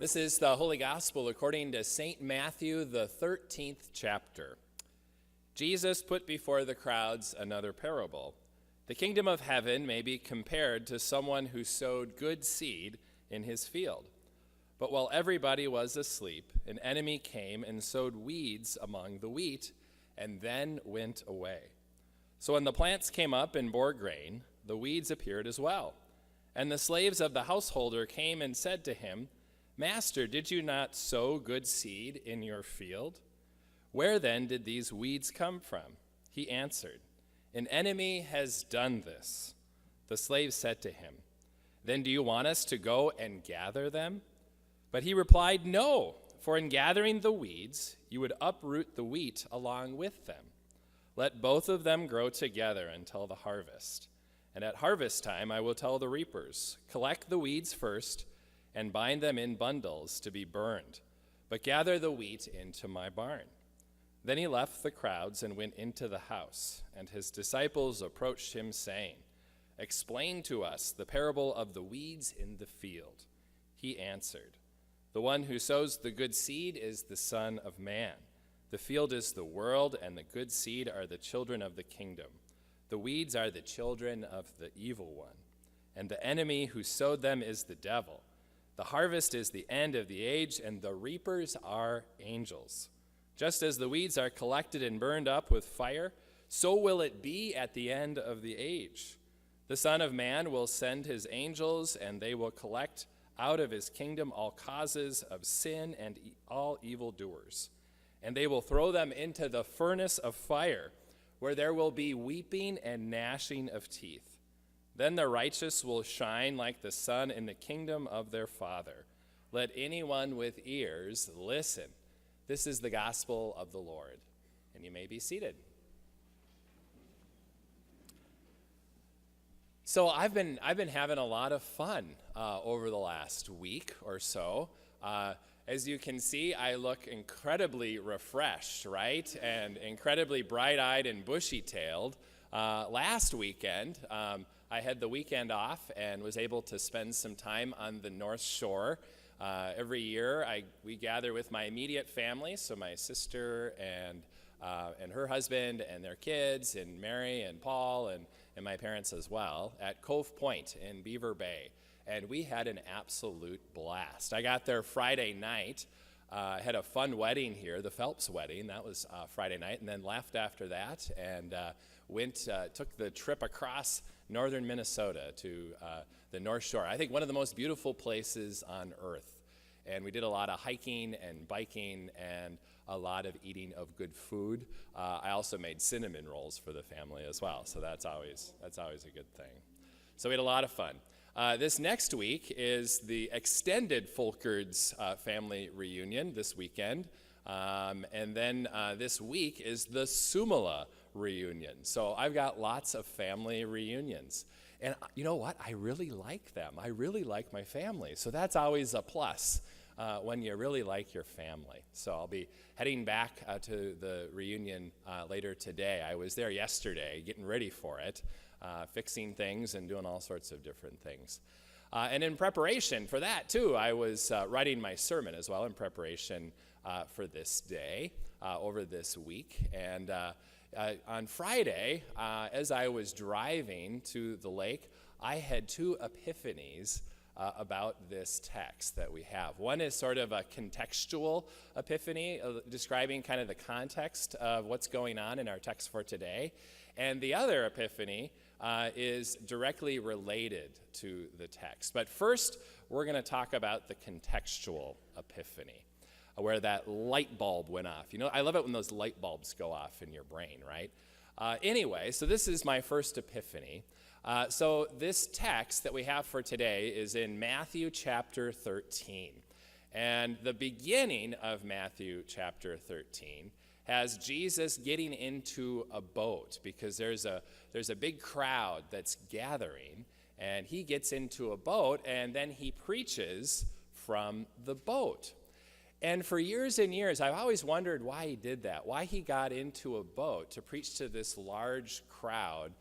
This is the Holy Gospel according to St. Matthew, the 13th chapter. Jesus put before the crowds another parable. The kingdom of heaven may be compared to someone who sowed good seed in his field. But while everybody was asleep, an enemy came and sowed weeds among the wheat, and then went away. So when the plants came up and bore grain, the weeds appeared as well. And the slaves of the householder came and said to him, "Master, did you not sow good seed in your field? Where then did these weeds come from?" He answered, "An enemy has done this." The slave said to him, "Then do you want us to go and gather them?" But he replied, "No, for in gathering the weeds, you would uproot the wheat along with them. Let both of them grow together until the harvest. And at harvest time I will tell the reapers, collect the weeds first, and bind them in bundles to be burned, but gather the wheat into my barn." Then he left the crowds and went into the house, and his disciples approached him, saying, "Explain to us the parable of the weeds in the field." He answered, "The one who sows the good seed is the Son of Man. The field is the world, and the good seed are the children of the kingdom. The weeds are the children of the evil one, and the enemy who sowed them is the devil. The harvest is the end of the age, and the reapers are angels. Just as the weeds are collected and burned up with fire, so will it be at the end of the age. The Son of Man will send his angels, and they will collect out of his kingdom all causes of sin and all evildoers. And they will throw them into the furnace of fire, where there will be weeping and gnashing of teeth. Then the righteous will shine like the sun in the kingdom of their Father. Let anyone with ears listen." This is the gospel of the Lord, and you may be seated. So I've been having a lot of fun over the last week or so. As you can see, I look incredibly refreshed, right? And incredibly bright-eyed and bushy-tailed. Last weekend, I had the weekend off and was able to spend some time on the North Shore. Every year, we gather with my immediate family, so my sister and her husband and their kids, and Mary and Paul and my parents as well, at Cove Point in Beaver Bay. And we had an absolute blast. I got there Friday night, had a fun wedding here, the Phelps wedding. That was Friday night, and then left after that and took the trip across northern Minnesota to the North Shore. I think one of the most beautiful places on earth. And we did a lot of hiking and biking and a lot of eating of good food. I also made cinnamon rolls for the family as well, so that's always a good thing. So we had a lot of fun. This next week is the extended Folkerds family reunion this weekend. And then this week is the Suomala reunion. So I've got lots of family reunions. And you know what? I really like them. I really like my family. So that's always a plus when you really like your family. So I'll be heading back to the reunion later today. I was there yesterday getting ready for it, fixing things and doing all sorts of different things. And in preparation for that, too, I was writing my sermon as well in preparation for this day over this week. And on Friday, as I was driving to the lake, I had two epiphanies about this text that we have. One is sort of a contextual epiphany, describing kind of the context of what's going on in our text for today. And the other epiphany is directly related to the text. But first, we're going to talk about the contextual epiphany, where that light bulb went off. You know, I love it when those light bulbs go off in your brain, right? Anyway, so this is my first epiphany. So this text that we have for today is in Matthew chapter 13. And the beginning of Matthew chapter 13 has Jesus getting into a boat because there's a big crowd that's gathering, and he gets into a boat, and then he preaches from the boat. And for years and years, I've always wondered why he did that, why he got into a boat to preach to this large crowd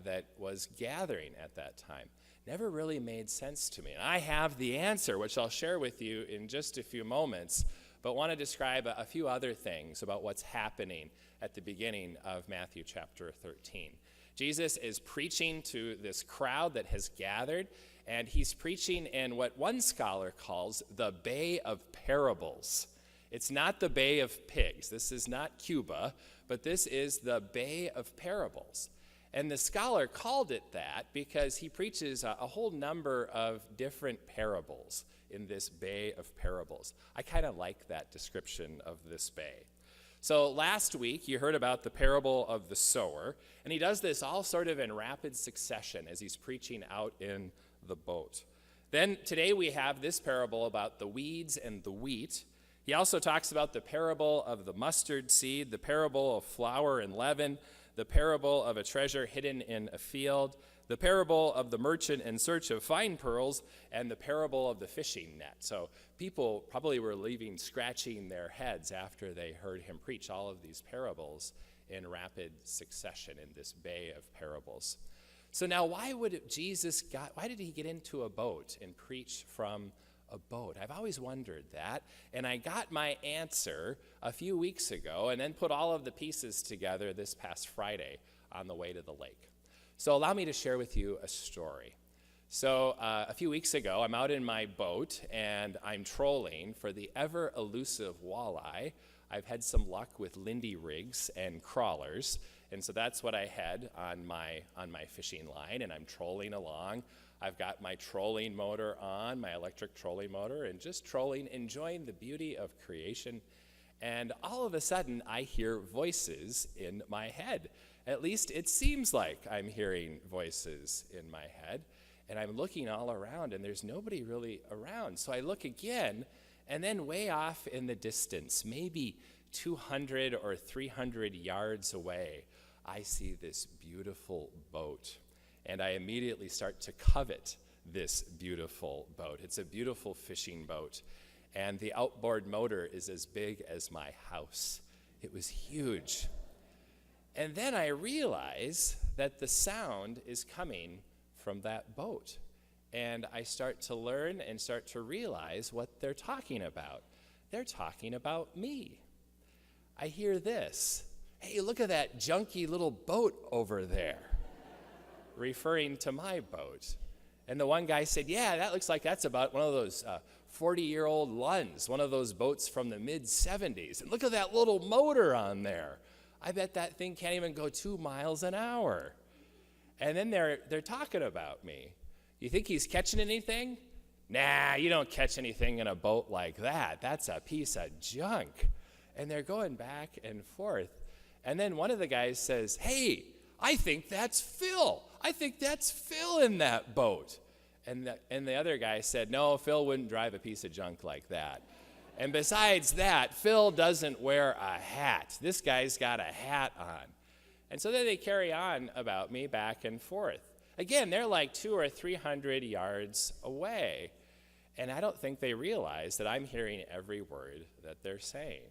that was gathering at that time. never really made sense to me. And I have the answer, which I'll share with you in just a few moments, but want to describe a few other things about what's happening at the beginning of Matthew chapter 13. Jesus is preaching to this crowd that has gathered, and he's preaching in what one scholar calls the Bay of Parables. It's not the Bay of Pigs. This is not Cuba, but this is the Bay of Parables. And the scholar called it that because he preaches a whole number of different parables in this Bay of Parables. I kind of like that description of this bay. So last week, you heard about the parable of the sower, and he does this all sort of in rapid succession as he's preaching out in the boat. Then today we have this parable about the weeds and the wheat. He also talks about the parable of the mustard seed, the parable of flour and leaven, the parable of a treasure hidden in a field, the parable of the merchant in search of fine pearls, and the parable of the fishing net. So people probably were leaving scratching their heads after they heard him preach all of these parables in rapid succession in this bay of parables. So now why did he get into a boat and preach from a boat? I've always wondered that, and I got my answer a few weeks ago and then put all of the pieces together this past Friday on the way to the lake. So allow me to share with you a story. So a few weeks ago, I'm out in my boat and I'm trolling for the ever elusive walleye. I've had some luck with Lindy rigs and crawlers, and so that's what I had on my fishing line, and I'm trolling along. I've got my trolling motor on, my electric trolling motor, and just trolling, enjoying the beauty of creation. And all of a sudden, I hear voices in my head. At least it seems like I'm hearing voices in my head. And I'm looking all around, and there's nobody really around. So I look again, and then way off in the distance, maybe 200 or 300 yards away, I see this beautiful boat. And I immediately start to covet this beautiful boat. It's a beautiful fishing boat, and the outboard motor is as big as my house. It was huge. And then I realize that the sound is coming from that boat. And I start to learn and start to realize what they're talking about. They're talking about me. I hear this. Hey, look at that junky little boat over there, referring to my boat. And the one guy said, yeah, that looks like that's about one of those 40-year-old Lunds, one of those boats from the mid-'70s. And look at that little motor on there. I bet that thing can't even go 2 miles an hour. And then they're talking about me. You think he's catching anything? Nah, you don't catch anything in a boat like that. That's a piece of junk. And they're going back and forth. And then one of the guys says, hey, I think that's Phil. I think that's Phil in that boat. And the other guy said, no, Phil wouldn't drive a piece of junk like that. And besides that, Phil doesn't wear a hat. This guy's got a hat on. And so then they carry on about me back and forth. Again, they're like 200 or 300 yards away. And I don't think they realize that I'm hearing every word that they're saying.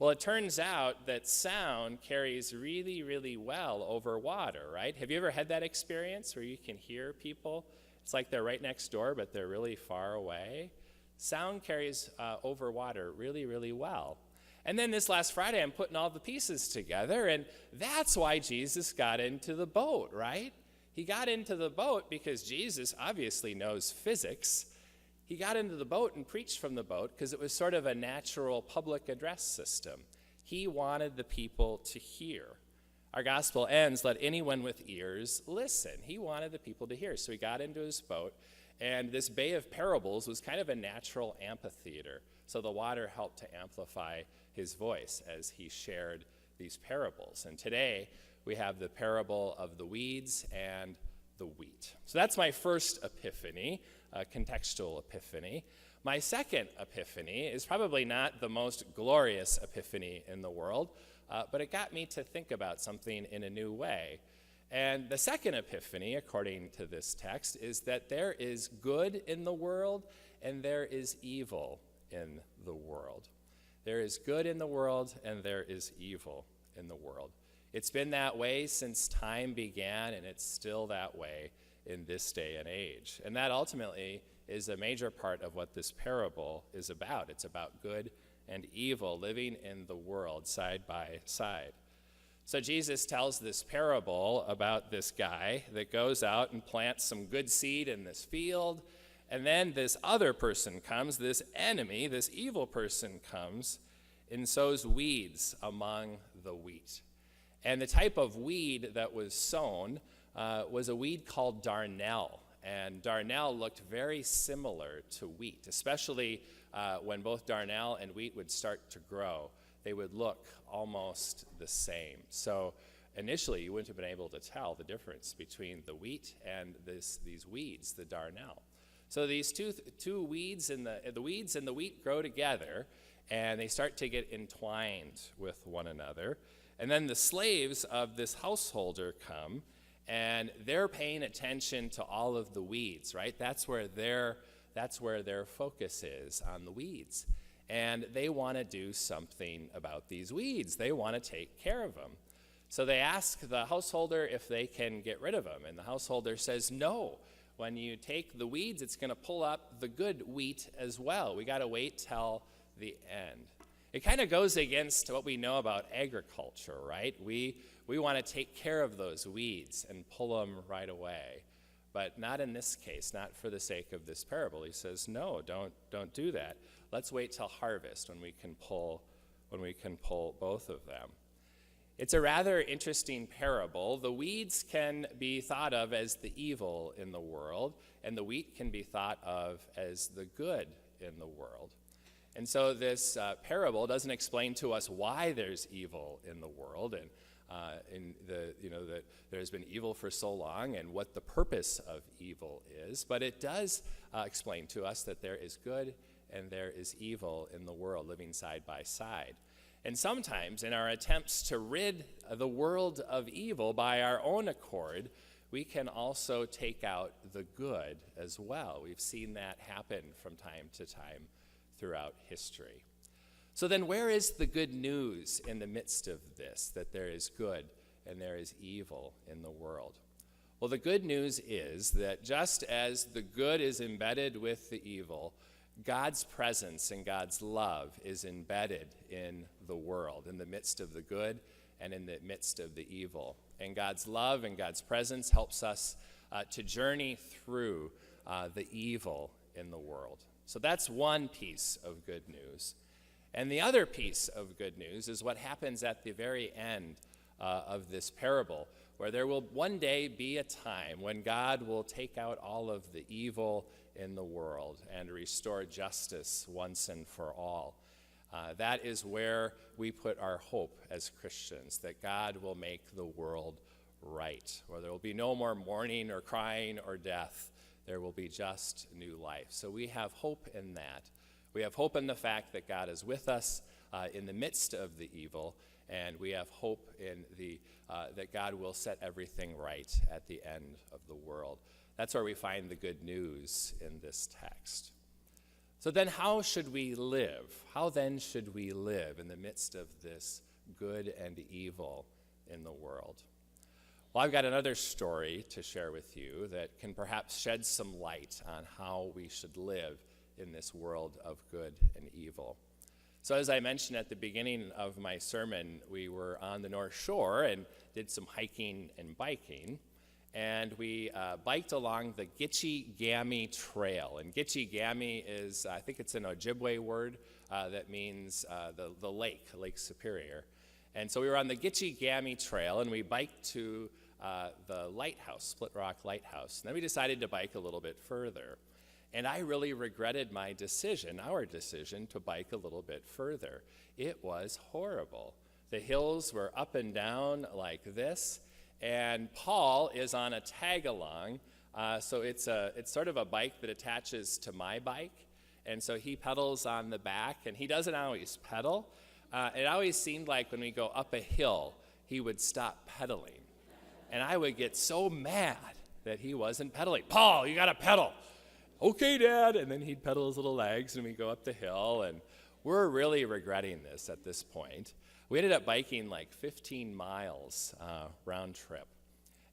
Well, it turns out that sound carries really, really well over water, right? Have you ever had that experience where you can hear people? It's like they're right next door, but they're really far away. Sound carries over water really, really well. And then this last Friday, I'm putting all the pieces together, and that's why Jesus got into the boat, right? He got into the boat because Jesus obviously knows physics. He got into the boat and preached from the boat because it was sort of a natural public address system. He wanted the people to hear. Our gospel ends, let anyone with ears listen. He wanted the people to hear. So he got into his boat, and this Bay of Parables was kind of a natural amphitheater. So the water helped to amplify his voice as he shared these parables. And today we have the parable of the weeds and the wheat. So that's my first epiphany, a contextual epiphany. My second epiphany is probably not the most glorious epiphany in the world, but it got me to think about something in a new way. And the second epiphany, according to this text, is that there is good in the world and there is evil in the world. There is good in the world and there is evil in the world. It's been that way since time began, and it's still that way in this day and age. And that ultimately is a major part of what this parable is about. It's about good and evil living in the world side by side. So Jesus tells this parable about this guy that goes out and plants some good seed in this field, and then this other person comes, this enemy, this evil person comes and sows weeds among the wheat. And the type of weed that was sown was a weed called darnel. And darnel looked very similar to wheat, especially when both darnel and wheat would start to grow. They would look almost the same. So initially, you wouldn't have been able to tell the difference between the wheat and these weeds, the darnel. So these two weeds and the weeds and the wheat grow together, and they start to get entwined with one another. And then the slaves of this householder come, and they're paying attention to all of the weeds, right? That's where their focus is, on the weeds. And they want to do something about these weeds. They want to take care of them. So they ask the householder if they can get rid of them. And the householder says, no. When you take the weeds, it's going to pull up the good wheat as well. We got to wait till the end. It kind of goes against what we know about agriculture, right? We want to take care of those weeds and pull them right away. But not in this case, not for the sake of this parable. He says, no, don't do that. Let's wait till harvest when we can pull both of them. It's a rather interesting parable. The weeds can be thought of as the evil in the world, and the wheat can be thought of as the good in the world. And so this parable doesn't explain to us why there's evil in the world, and that there's been evil for so long and what the purpose of evil is, but it does explain to us that there is good and there is evil in the world living side by side. And sometimes in our attempts to rid the world of evil by our own accord, we can also take out the good as well. We've seen that happen from time to time throughout history. So then where is the good news in the midst of this, that there is good and there is evil in the world? Well, the good news is that just as the good is embedded with the evil, God's presence and God's love is embedded in the world, in the midst of the good and in the midst of the evil. And God's love and God's presence helps us to journey through the evil in the world. So that's one piece of good news. And the other piece of good news is what happens at the very end of this parable, where there will one day be a time when God will take out all of the evil in the world and restore justice once and for all. That is where we put our hope as Christians, that God will make the world right, where there will be no more mourning or crying or death. There will be just new life. So we have hope in that. We have hope in the fact that God is with us in the midst of the evil, and we have hope in that God will set everything right at the end of the world. That's where we find the good news in this text. So then how should we live? How then should we live in the midst of this good and evil in the world? Well, I've got another story to share with you that can perhaps shed some light on how we should live in this world of good and evil. So as I mentioned at the beginning of my sermon, we were on the North Shore and did some hiking and biking. And we biked along the Gitche-Gami Trail. And Gitche-Gami is, I think it's an Ojibwe word that means the lake, Lake Superior. And so we were on the Gitche-Gami Trail, and we biked to the lighthouse, Split Rock Lighthouse. And then we decided to bike a little bit further. And I really regretted our decision to bike a little bit further. It was horrible. The hills were up and down like this. And Paul is on a tag-along, so it's sort of a bike that attaches to my bike. And so he pedals on the back, and he doesn't always pedal. It always seemed like when we go up a hill, he would stop pedaling. And I would get so mad that he wasn't pedaling. Paul, you got to pedal. Okay, Dad. And then he'd pedal his little legs, and we'd go up the hill. And we're really regretting this at this point. We ended up biking like 15 miles round trip.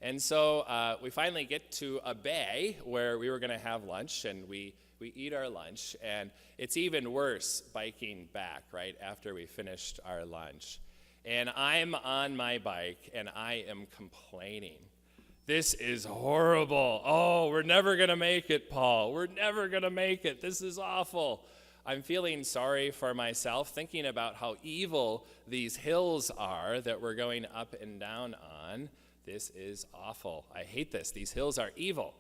And so we finally get to a bay where we were going to have lunch, and we eat our lunch, and it's even worse biking back right after we finished our lunch. And I'm on my bike, and I am complaining. This is horrible. Oh, we're never going to make it, Paul. We're never going to make it. This is awful. I'm feeling sorry for myself, thinking about how evil these hills are that we're going up and down on. This is awful. I hate this. These hills are evil.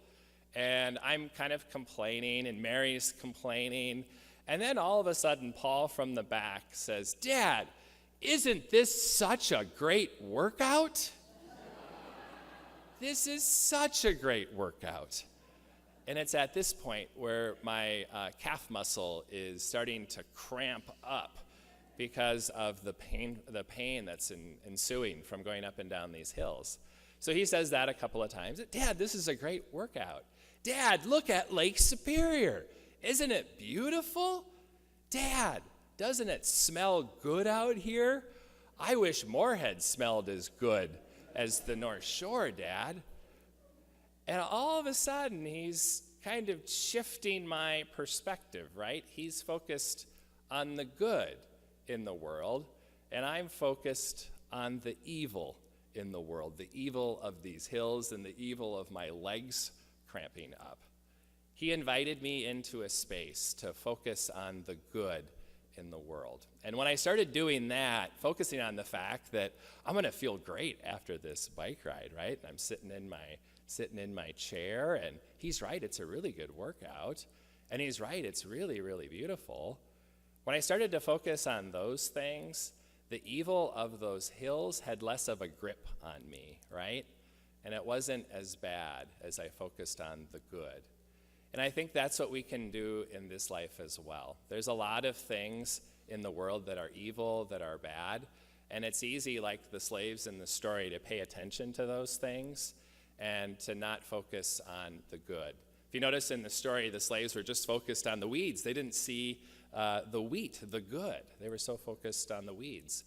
And I'm kind of complaining, and Mary's complaining. And then all of a sudden, Paul from the back says, "Dad, isn't this such a great workout? This is such a great workout." And it's at this point where my calf muscle is starting to cramp up because of the pain that's ensuing from going up and down these hills. So he says that a couple of times. "Dad, this is a great workout. Dad, look at Lake Superior. Isn't it beautiful? Dad, doesn't it smell good out here? I wish Moorhead smelled as good as the North Shore, Dad." And all of a sudden, he's kind of shifting my perspective, right? He's focused on the good in the world, and I'm focused on the evil in the world, the evil of these hills and the evil of my legs cramping up. He invited me into a space to focus on the good in the world. And when I started doing that, focusing on the fact that I'm going to feel great after this bike ride, right? I'm sitting in my chair, and he's right, it's a really good workout. And he's right, it's really, really beautiful. When I started to focus on those things, the evil of those hills had less of a grip on me, right? And it wasn't as bad as I focused on the good. And I think that's what we can do in this life as well. There's a lot of things in the world that are evil, that are bad, and it's easy, like the slaves in the story, to pay attention to those things and to not focus on the good. If you notice in the story, the slaves were just focused on the weeds. They didn't see the wheat, the good. They were so focused on the weeds.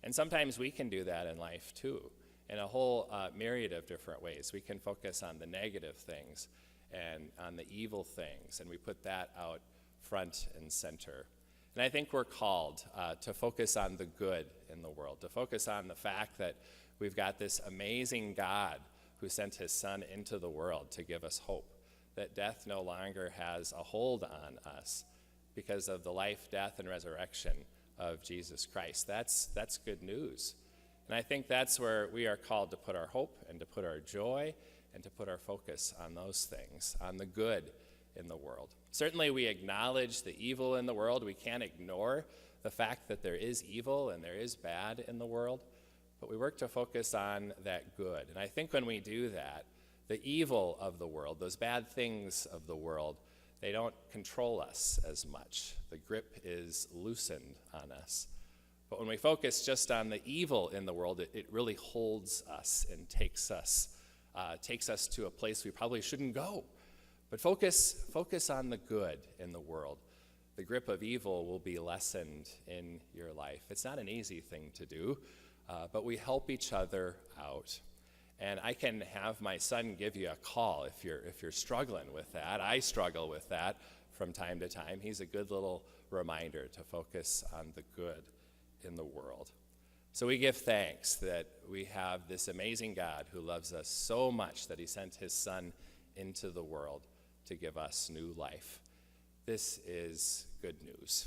And sometimes we can do that in life too, in a whole myriad of different ways. We can focus on the negative things and on the evil things, and we put that out front and center. And I think we're called to focus on the good in the world, to focus on the fact that we've got this amazing God who sent his Son into the world to give us hope, that death no longer has a hold on us because of the life, death, and resurrection of Jesus Christ. That's good news. And I think that's where we are called to put our hope and to put our joy and to put our focus on those things, on the good in the world. Certainly we acknowledge the evil in the world. We can't ignore the fact that there is evil and there is bad in the world, but we work to focus on that good. And I think when we do that, the evil of the world, those bad things of the world, they don't control us as much. The grip is loosened on us. But when we focus just on the evil in the world, it really holds us and takes us to a place we probably shouldn't go. But focus on the good in the world. The grip of evil will be lessened in your life. It's not an easy thing to do, but we help each other out. And I can have my son give you a call if you're struggling with that. I struggle with that from time to time. He's a good little reminder to focus on the good in the world. So we give thanks that we have this amazing God who loves us so much that he sent his Son into the world to give us new life. This is good news.